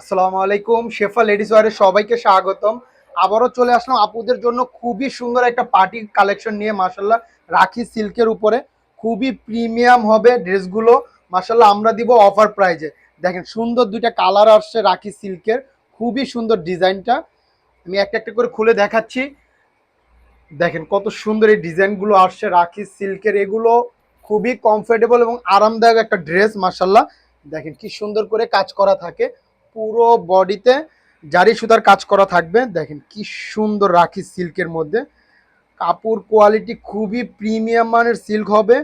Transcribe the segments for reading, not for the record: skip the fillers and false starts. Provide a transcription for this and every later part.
আসসালামু আলাইকুম, শেফা লেডিস ওয়্যারে সবাইকে স্বাগতম। আবারও চলে আসলাম আপুদের জন্য খুবই সুন্দর একটা পার্টি কালেকশন নিয়ে। মাশাল্লাহ, রাখি সিল্কের উপরে খুবই প্রিমিয়াম হবে ড্রেসগুলো। মাশাল্লাহ, আমরা দিব অফার প্রাইজে। দেখেন সুন্দর দুইটা কালার আসছে রাখি সিল্কের, খুবই সুন্দর ডিজাইনটা। আমি একটা একটা করে খুলে দেখাচ্ছি। দেখেন কত সুন্দর এই ডিজাইনগুলো আসছে রাখি সিল্কের। এগুলো খুবই কমফোর্টেবল এবং আরামদায়ক একটা ড্রেস। মাশাল্লাহ, দেখেন কি সুন্দর করে কাজ করা থাকে, পুরো বডিতে জারি সুতার কাজ করা থাকবে। দেখেন কি সুন্দর রাখি সিল্কের মধ্যে, কাপড় কোয়ালিটি খুবই প্রিমিয়াম মানের সিল্ক হবে।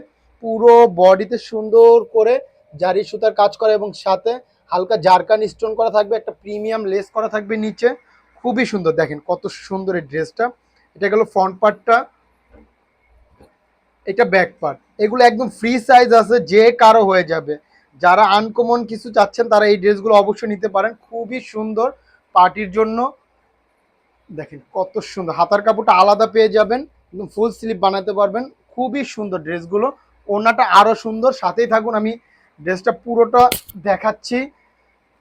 পুরো বডিতে সুন্দর করে জারি সুতার কাজ করা এবং সাথে হালকা জারকান স্টোন করা থাকবে, একটা প্রিমিয়াম লেস করা থাকবে নিচে। খুবই সুন্দর, দেখেন কত সুন্দর এই ড্রেসটা। এটা গেল ফ্রন্ট পার্টটা, এটা ব্যাক পার্ট। এগুলো একদম ফ্রি সাইজ আছে, যে কারো হয়ে যাবে। যারা আনকমন কিছু চাচ্ছেন তারা এই ড্রেসগুলো অবশ্যই নিতে পারেন, খুবই সুন্দর পার্টির জন্য। দেখেন কত সুন্দর, হাতার কাপড়টা আলাদা পেয়ে যাবেন, একদম ফুল স্লিভ বানাতে পারবেন। খুবই সুন্দর ড্রেসগুলো, ওড়নাটা আরও সুন্দর। সাথেই থাকুন, আমি ড্রেসটা পুরোটা দেখাচ্ছি।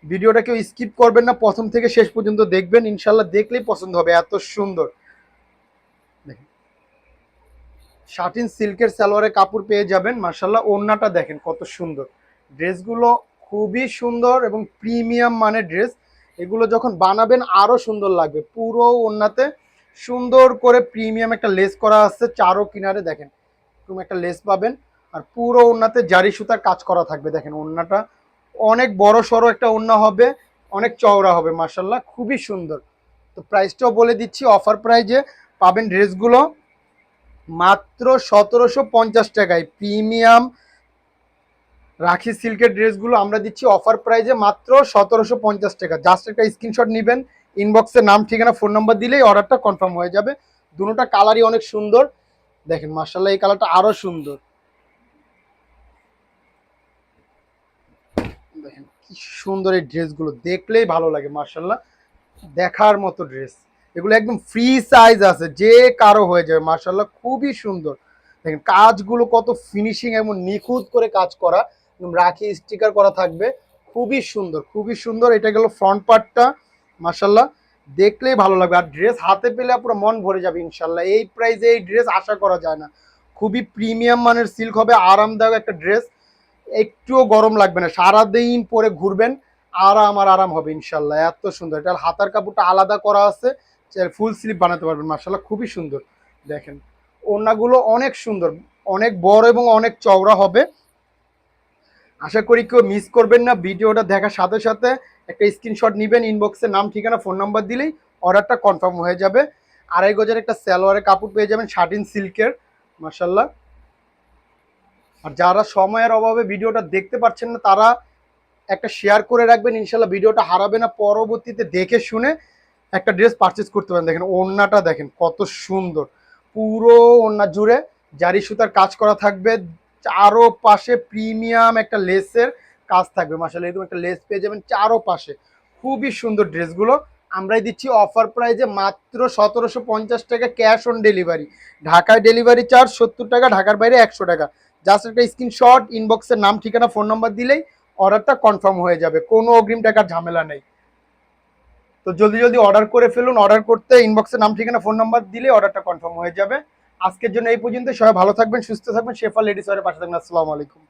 ভিডিওটা কেউ স্কিপ করবেন না, প্রথম থেকে শেষ পর্যন্ত দেখবেন, ইনশাল্লাহ দেখলেই পছন্দ হবে, এত সুন্দর। দেখেন শাটিন সিল্কের সালোয়ারের কাপড় পেয়ে যাবেন। মার্শাল্লাহ, ওড়নাটা দেখেন কত সুন্দর। ড্রেসগুলো খুবই সুন্দর এবং প্রিমিয়াম মানের ড্রেস। এগুলো যখন বানাবেন আরও সুন্দর লাগবে। পুরো ওড়নাতে সুন্দর করে প্রিমিয়াম একটা লেস করা আছে, চারো কিনারে দেখেন এরকম একটা লেস পাবেন। আর পুরো ওড়নাতে জারি সুতার কাজ করা থাকবে। দেখেন ওড়নাটা অনেক বড় সড়ো একটা ওড়না হবে, অনেক চওড়া হবে। মার্শাল্লাহ, খুবই সুন্দর। তো প্রাইসটাও বলে দিচ্ছি, অফার প্রাইজে পাবেন ড্রেসগুলো মাত্র 1750 টাকায়। প্রিমিয়াম রাখি সিল্কের ড্রেসগুলো আমরা দিচ্ছি অফার প্রাইজে মাত্র 1750 টাকা। জাস্ট একটা স্ক্রিনশট নেবেন, ইনবক্সে নাম ঠিকানা ফোন নাম্বার দিলেই অর্ডারটা কনফার্ম হয়ে যাবে। দুটোটা কালারই অনেক সুন্দর। দেখেন মার্শাল্লাহ, এই কালারটা আরও সুন্দর। দেখেন কি সুন্দর এই ড্রেসগুলো, দেখলেই ভালো লাগে। মার্শাল্লাহ, দেখার মতো ড্রেস। এগুলো একদম ফ্রি সাইজ আছে, যে কারো হয়ে যাবে। মার্শাল্লাহ, খুবই সুন্দর। দেখেন কাজগুলো কত ফিনিশিং এবং নিখুঁত করে কাজ করা, একদম রাখি স্টিকার করা থাকবে। খুবই সুন্দর, খুবই সুন্দর। এটা গেল ফ্রন্ট পার্টটা। মার্শাল্লাহ, দেখলেই ভালো লাগবে। আর ড্রেস হাতে পেলে পুরো মন ভরে যাবে ইনশাল্লাহ। এই প্রাইসে এই ড্রেস আশা করা যায় না। খুবই প্রিমিয়াম মানের সিল্ক হবে, আরামদায়ক একটা ড্রেস। একটুও গরম লাগবে না, সারাদিন পরে ঘুরবেন, আরাম হবে ইনশাল্লাহ। এত সুন্দর। এটা হাতার কাপড়টা আলাদা করা আছে, ফুল স্লিভ বানাতে পারবেন। মার্শাল্লাহ, খুবই সুন্দর। দেখেন ওড়নাগুলো অনেক সুন্দর, অনেক বড় এবং অনেক চওড়া হবে। আশা করি কেউ মিস করবেন না। ভিডিওটা দেখার সাথে সাথে একটা স্ক্রিনশট নেবেন, ইনবক্সে নাম ঠিকানা ফোন নাম্বার দিলেই অর্ডারটা কনফার্ম হয়ে যাবে। আড়াই গজের একটা সালোয়ারের কাপড় পেয়ে যাবেন শাটিন সিল্কের। মার্শাল্লাহ, আর যারা সময়ের অভাবে ভিডিওটা দেখতে পাচ্ছেন না তারা একটা শেয়ার করে রাখবেন, ইনশাল্লাহ ভিডিওটা হারাবে না। পরবর্তীতে দেখে শুনে একটা ড্রেস পারচেস করতে পারেন। দেখেন ওড়নাটা দেখেন কত সুন্দর, পুরো ওড়না জুড়ে জারি সুতার কাজ করা থাকবে, চারো পাশে প্রিমিয়াম একটা লেসের কাজ থাকবে। মাশাআল্লাহ, এরকম একটা লেস পেয়ে যাবেন চারো পাশে। খুবই সুন্দর ড্রেসগুলো আমরাই দিচ্ছি অফার প্রাইজে মাত্র 1750 টাকা, ক্যাশ অন ডেলিভারি। ঢাকায় ডেলিভারি চার্জ 70 টাকা, ঢাকার বাইরে 100 টাকা। জাস্ট একটা স্ক্রিনশট, ইনবক্সের নাম ঠিকানা ফোন নাম্বার দিলেই অর্ডারটা কনফার্ম হয়ে যাবে, কোনো অগ্রিম টাকার ঝামেলা নেই। তো জলদি জলদি অর্ডার করে ফেলুন। অর্ডার করতে ইনবক্সে নাম ঠিকানা ফোন নাম্বার দিলে অর্ডারটা কনফার্ম হয়ে যাবে। আজকের জন্য এই পর্যন্ত। সবাই ভালো থাকবেন, সুস্থ থাকবেন, শেফা লেডিস ওয়্যারের পাশে থাকবেন। আসসালামু আলাইকুম।